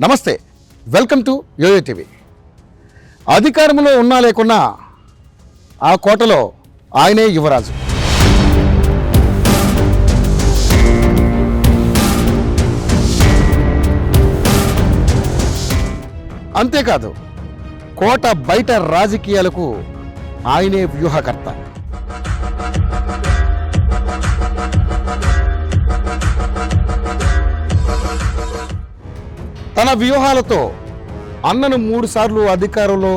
నమస్తే, welcome to yo-yo TV. అధికారంలో ఉన్నా లేకున్నా ఆ కోటలో ఆయనే యువరాజు. అంతేకాదు, కోట బయట రాజకీయాలకు ఆయనే వ్యూహకర్త. తన వ్యూహాలతో అన్నను 3 సార్లు అధికారంలో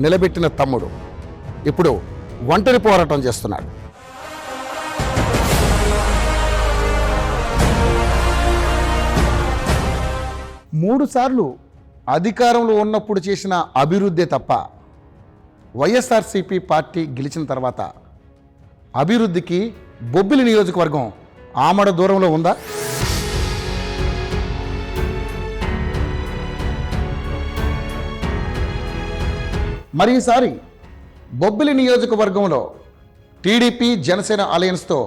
నిలబెట్టిన తమ్ముడు ఇప్పుడు ఒంటరి పోరాటం చేస్తున్నాడు. మూడు సార్లు అధికారంలో ఉన్నప్పుడు చేసిన అభివృద్ధి తప్ప వైఎస్ఆర్సీపీ పార్టీ గెలిచిన తర్వాత అభివృద్ధికి బొబ్బిలి నియోజకవర్గం ఆమడ దూరంలో ఉందా? మరి ఈసారి బొబ్బిలి నియోజకవర్గంలో టీడీపీ జనసేన అలయన్స్తో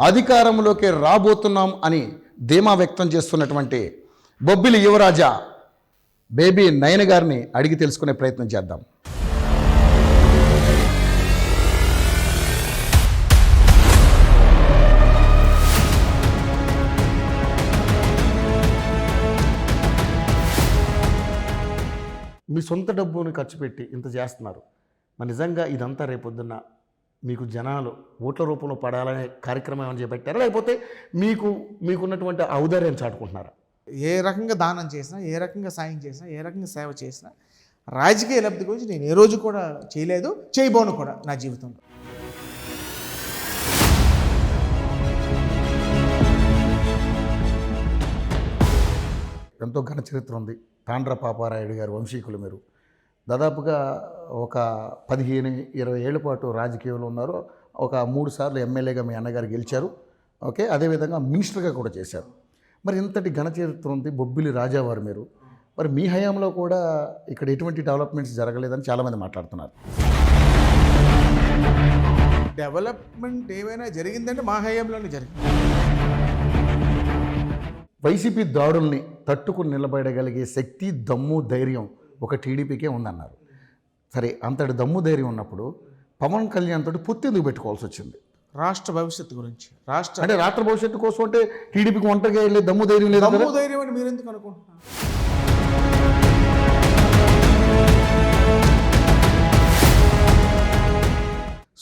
అధికారంలోకి రాబోతున్నాం అని ధీమా వ్యక్తం చేస్తున్నటువంటి బొబ్బిలి యువరాజా బేబీ నయన గారిని అడిగి తెలుసుకునే ప్రయత్నం చేద్దాం. మీ సొంత డబ్బుని ఖర్చు పెట్టి ఇంత చేస్తున్నారు. మరి నిజంగా ఇదంతా రేపొద్దున్న మీకు జనాలు ఓట్ల రూపంలో పడాలనే కార్యక్రమం ఏమైనా చేపట్టారా, లేకపోతే మీకున్నటువంటి ఔదార్యాన్ని చాటుకుంటున్నారా? ఏ రకంగా దానం చేసినా, ఏ రకంగా సాయం చేసినా, ఏ రకంగా సేవ చేసినా రాజకీయ లబ్ధి గురించి నేను ఏ రోజు కూడా చేయలేదు, చేయబోను కూడా నా జీవితంలో. ఎంతో ఘన చరిత్ర ఉంది. తాండ్ర పాపారాయుడు గారు వంశీకులు. మీరు దాదాపుగా ఒక 15-20 ఏళ్ల పాటు రాజకీయంలో ఉన్నారు. ఒక 3 సార్లు ఎమ్మెల్యేగా మీ అన్నగారు గెలిచారు. ఓకే, అదేవిధంగా మినిస్టర్గా కూడా చేశారు. మరి ఇంతటి ఘన చరిత్ర ఉంది బొబ్బిలి రాజావారు మీరు. మరి మీ హయాంలో కూడా ఇక్కడ ఎటువంటి డెవలప్మెంట్స్ జరగలేదని చాలామంది మాట్లాడుతున్నారు. డెవలప్మెంట్ ఏమైనా జరిగిందంటే మా హయాంలోనే జరిగింది. వైసీపీ దాడుల్ని తట్టుకుని నిలబడగలిగే శక్తి, దమ్ము, ధైర్యం ఒక టీడీపీకే ఉందన్నారు. సరే, అంతటి దమ్ము ధైర్యం ఉన్నప్పుడు పవన్ కళ్యాణ్ తోటి పొత్తెందుకు పెట్టుకోవాల్సి వచ్చింది? రాష్ట్ర భవిష్యత్తు గురించి. రాష్ట్ర భవిష్యత్తు కోసం అంటే టీడీపీకి ఒంటరిగా వెళ్ళే దమ్ము ధైర్యం లేదు. దమ్ము ధైర్యం అని మీరు ఎందుకు అనుకుంటున్నారు?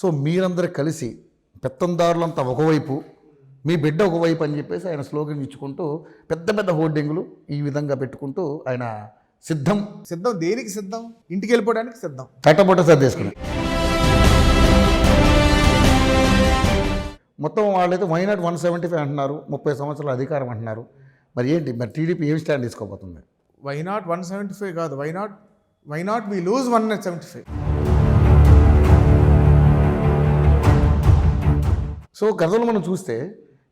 సో మీరందరూ కలిసి పెత్తందారులంతా ఒకవైపు, మీ బిడ్డ ఒకవైపు అని చెప్పేసి ఆయన స్లోగన్ ఇచ్చుకుంటూ పెద్ద పెద్ద హోర్డింగులు ఈ విధంగా పెట్టుకుంటూ ఆయన సిద్ధం దేనికి సిద్ధం? ఇంటికి వెళ్ళిపోవడానికి సిద్ధం. కట్టబొట్ట సర్దేసుకుని మొత్తం వాళ్ళైతే వైనాట్ 175 అంటున్నారు. 30 సంవత్సరాల అధికారం అంటున్నారు. మరి ఏంటి, మరి టీడీపీ ఏం స్టాండ్ తీసుకోబోతుంది? వైనాట్ 175 కాదు, వైనాట్ వి లూజ్ 175. సో గతంలో మనం చూస్తే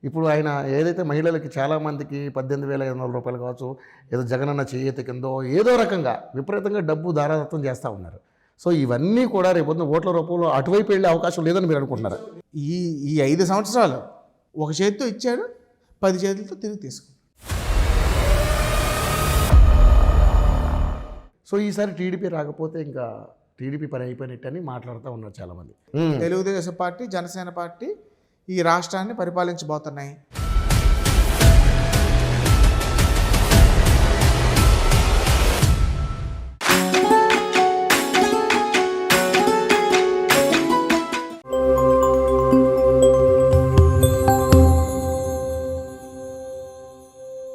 ఇప్పుడు ఆయన ఏదైతే మహిళలకి చాలామందికి 18,500 రూపాయలు కావచ్చు, ఏదో జగనన్న చేయూత కిందో ఏదో రకంగా విపరీతంగా డబ్బు ధారాదత్తం చేస్తూ ఉన్నారు. సో ఇవన్నీ కూడా రేపొద్దున ఓట్ల రూపంలో అటువైపు వెళ్ళే అవకాశం లేదని మీరు అనుకుంటున్నారా? ఈ 5 సంవత్సరాలు ఒక చేతితో ఇచ్చాడు, 10 చేతులతో తిరిగి తీసుకున్నాడు. సో ఈసారి టీడీపీ రాకపోతే ఇంకా టీడీపీ పని అయిపోయినట్టని మాట్లాడుతూ ఉన్నారు చాలామంది. తెలుగుదేశం పార్టీ, జనసేన పార్టీ ఈ రాష్ట్రాన్ని పరిపాలించబోతున్నాయి.